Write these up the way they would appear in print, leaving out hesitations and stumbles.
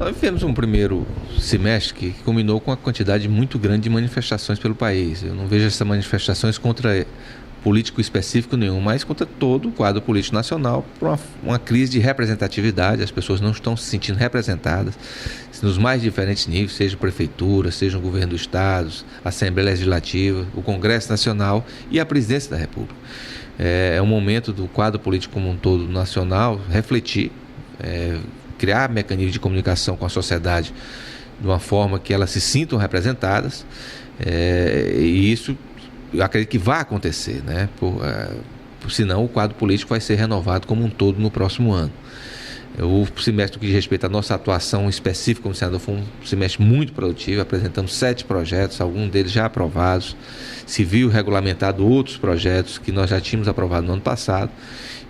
Nós vivemos um primeiro semestre que culminou com uma quantidade muito grande de manifestações pelo país. Eu não vejo essas manifestações contra político específico nenhum, mas contra todo o quadro político nacional, por uma crise de representatividade. As pessoas não estão se sentindo representadas nos mais diferentes níveis, seja prefeitura, seja o governo do estado, a Assembleia Legislativa, o Congresso Nacional e a Presidência da República. É um momento do quadro político como um todo nacional refletir, criar mecanismos de comunicação com a sociedade de uma forma que elas se sintam representadas, e isso eu acredito que vai acontecer, né? Senão o quadro político vai ser renovado como um todo no próximo ano. O semestre que diz respeito à nossa atuação específica como senador foi um semestre muito produtivo. Apresentamos 7 projetos, alguns deles já aprovados. Se viu regulamentado outros projetos que nós já tínhamos aprovado no ano passado.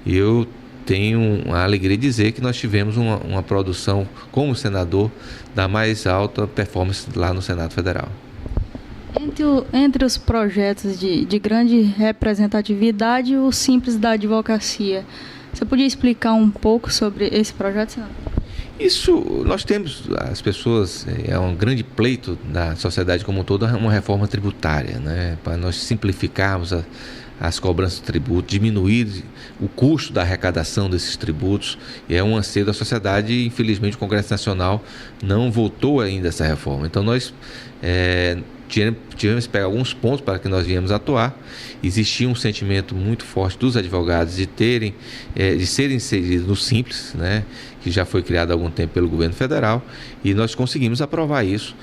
E eu tenho a alegria de dizer que nós tivemos uma produção como senador da mais alta performance lá no Senado Federal. Entre os projetos de grande representatividade, o Simples da Advocacia. Você podia explicar um pouco sobre esse projeto, senador? Isso, nós temos, as pessoas, é um grande pleito da sociedade como um todo, uma reforma tributária, né? Para nós simplificarmos as cobranças de tributo, diminuir o custo da arrecadação desses tributos, e é um anseio da sociedade e, infelizmente, o Congresso Nacional não votou ainda essa reforma. Então, nós tivemos que pegar alguns pontos para que nós viemos atuar. Existia um sentimento muito forte dos advogados de serem inseridos no Simples, né, que já foi criado há algum tempo pelo governo federal, e nós conseguimos aprovar isso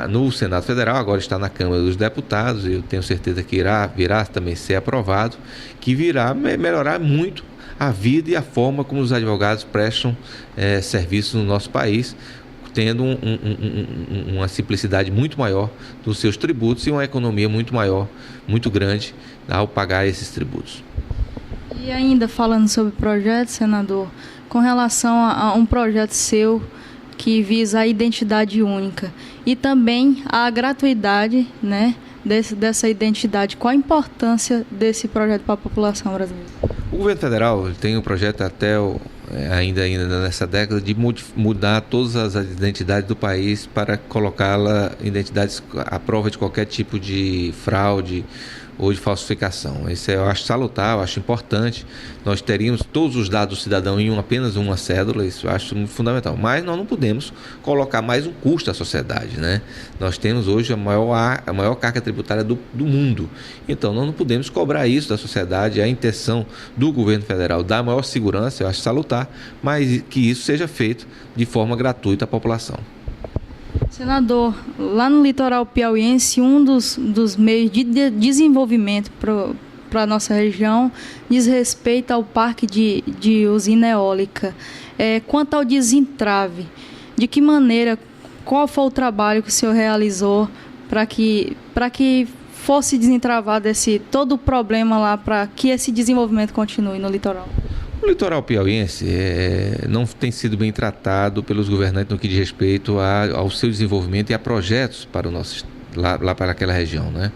no Senado Federal. Agora está na Câmara dos Deputados, e eu tenho certeza que virá também ser aprovado, que virá melhorar muito a vida e a forma como os advogados prestam serviços no nosso país, tendo uma simplicidade muito maior dos seus tributos e uma economia muito maior, muito grande ao pagar esses tributos. E ainda falando sobre projetos, senador, com relação a um projeto seu que visa a identidade única e também a gratuidade, né, dessa identidade, qual a importância desse projeto para a população brasileira? O governo federal tem um projeto ainda nessa década de mudar todas as identidades do país para colocá-la identidades à prova de qualquer tipo de fraude ou de falsificação. Isso eu acho salutar, eu acho importante. Nós teríamos todos os dados do cidadão em apenas uma cédula, isso eu acho muito fundamental. Mas nós não podemos colocar mais um custo à sociedade, né? Nós temos hoje a maior carga tributária do mundo. Então nós não podemos cobrar isso da sociedade. A intenção do governo federal dar maior segurança, eu acho salutar, mas que isso seja feito de forma gratuita à população. Senador, lá no litoral piauiense, um dos meios de desenvolvimento para a nossa região diz respeito ao parque de usina eólica. Quanto ao desentrave, de que maneira, qual foi o trabalho que o senhor realizou para que fosse desentravado todo o problema lá, para que esse desenvolvimento continue no litoral? O litoral piauiense não tem sido bem tratado pelos governantes no que diz respeito ao seu desenvolvimento e a projetos para lá para aquela região, né?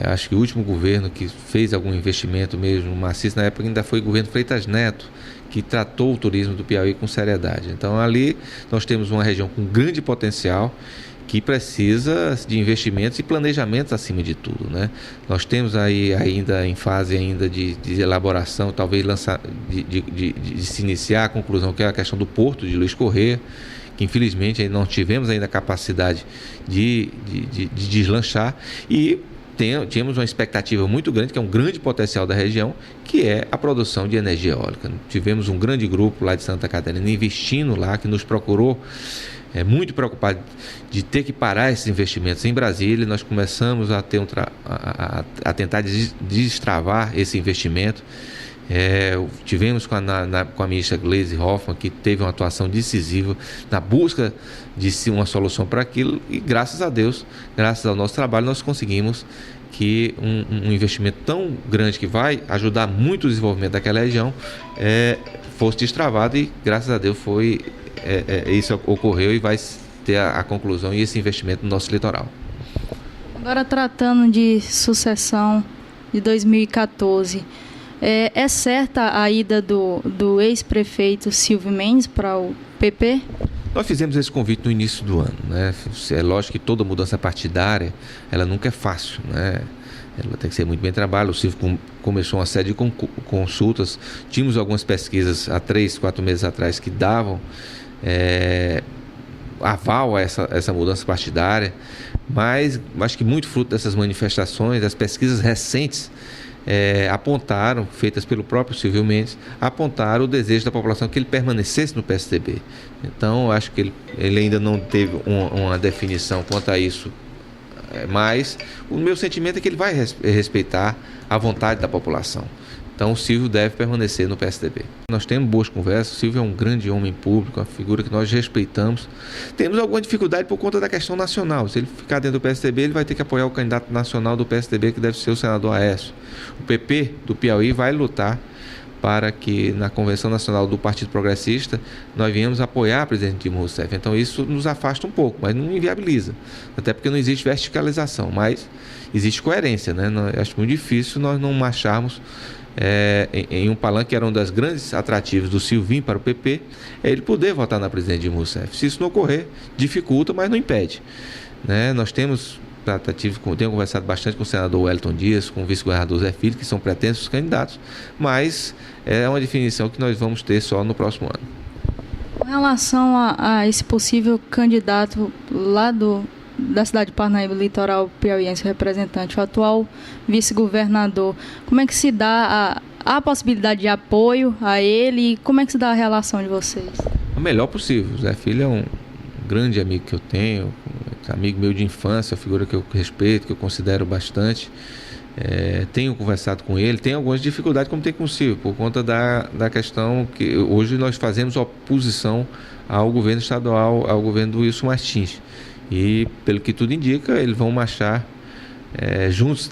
Acho que o último governo que fez algum investimento mesmo maciço na época ainda foi o governo Freitas Neto, que tratou o turismo do Piauí com seriedade. Então ali nós temos uma região com grande potencial, que precisa de investimentos e planejamentos acima de tudo, né? Nós temos aí ainda em fase de elaboração, talvez de se iniciar a conclusão, que é a questão do Porto de Luiz Correia, que infelizmente ainda não tivemos ainda a capacidade de deslanchar, e tínhamos uma expectativa muito grande, que é um grande potencial da região, que é a produção de energia eólica. Tivemos um grande grupo lá de Santa Catarina investindo lá, que nos procurou muito preocupado de ter que parar esses investimentos em Brasília. Nós começamos a tentar destravar esse investimento. Tivemos com a ministra Gleisi Hoffmann, que teve uma atuação decisiva na busca de uma solução para aquilo, e graças a Deus, graças ao nosso trabalho, nós conseguimos que um investimento tão grande, que vai ajudar muito o desenvolvimento daquela região, fosse destravado, e graças a Deus isso ocorreu e vai ter a conclusão e esse investimento no nosso litoral. Agora, tratando de sucessão de 2014, é certa a ida do ex-prefeito Silvio Mendes para o PP? Nós fizemos esse convite no início do ano, né? É lógico que toda mudança partidária, ela nunca é fácil, né? Ela tem que ser muito bem trabalhada. O Silvio começou uma série de consultas. Tínhamos algumas pesquisas há 3, 4 meses atrás que davam aval a essa mudança partidária, mas acho que muito fruto dessas manifestações, das pesquisas recentes apontaram, feitas pelo próprio Silvio Mendes, apontaram o desejo da população que ele permanecesse no PSDB. Então, acho que ele ainda não teve uma definição quanto a isso, mas o meu sentimento é que ele vai respeitar a vontade da população. Então o Silvio deve permanecer no PSDB. Nós temos boas conversas, o Silvio é um grande homem público, uma figura que nós respeitamos. Temos alguma dificuldade por conta da questão nacional. Se ele ficar dentro do PSDB, ele vai ter que apoiar o candidato nacional do PSDB, que deve ser o senador Aécio. O PP do Piauí vai lutar para que na Convenção Nacional do Partido Progressista nós venhamos apoiar o presidente Dilma Rousseff. Então isso nos afasta um pouco, mas não inviabiliza. Até porque não existe verticalização, mas existe coerência, né? Eu acho muito difícil nós não marcharmos em um palanque que era um dos grandes atrativos do Silvinho para o PP, é ele poder votar na presidente Dilma Rousseff. Se isso não ocorrer, dificulta, mas não impede, né? Nós temos tratativas, tenho conversado bastante com o senador Wellington Dias, com o vice-governador Zé Filho, que são pretensos candidatos, mas é uma definição que nós vamos ter só no próximo ano. Com relação a esse possível candidato lá da cidade de Parnaíba, litoral piauiense, representante, o atual vice-governador, como é que se dá a possibilidade de apoio a ele e como é que se dá a relação de vocês? O melhor possível. O Zé Filho é um grande amigo que eu tenho, amigo meu de infância, figura que eu respeito, que eu considero bastante. Tenho conversado com ele, tem algumas dificuldades como tem com o Silvio, por conta da questão que hoje nós fazemos oposição ao governo estadual, ao governo do Wilson Martins. E, pelo que tudo indica, eles vão marchar juntos.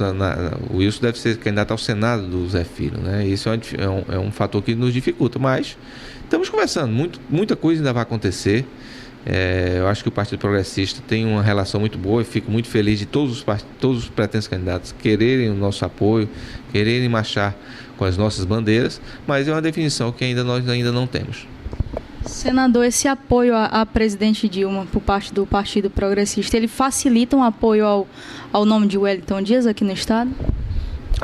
O Wilson deve ser candidato ao Senado do Zé Filho, né? Isso é um fator que nos dificulta, mas estamos conversando. Muita coisa ainda vai acontecer. Eu acho que o Partido Progressista tem uma relação muito boa e fico muito feliz de todos os pretensos candidatos quererem o nosso apoio, quererem marchar com as nossas bandeiras, mas é uma definição que nós ainda não temos. Senador, esse apoio à presidente Dilma por parte do Partido Progressista, ele facilita um apoio ao nome de Wellington Dias aqui no estado?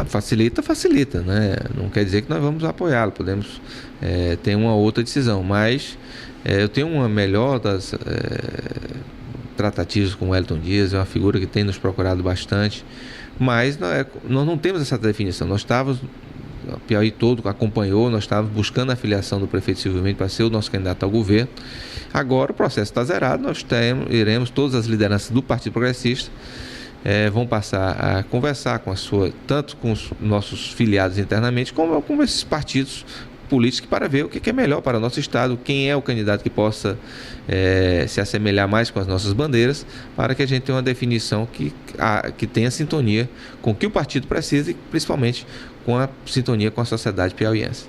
Facilita, né? Não quer dizer que nós vamos apoiá-lo, podemos ter uma outra decisão, mas eu tenho uma melhor das tratativas com o Wellington Dias, é uma figura que tem nos procurado bastante, mas nós não temos essa definição. Nós estávamos, o Piauí todo acompanhou, nós estávamos buscando a filiação do prefeito Silvio Mendes para ser o nosso candidato ao governo. Agora o processo está zerado, nós iremos, todas as lideranças do Partido Progressista vão passar a conversar tanto com os nossos filiados internamente, como com esses partidos políticos, para ver o que é melhor para o nosso estado, quem é o candidato que possa se assemelhar mais com as nossas bandeiras, para que a gente tenha uma definição que tenha sintonia com o que o partido precisa e principalmente com a sintonia com a sociedade piauiense.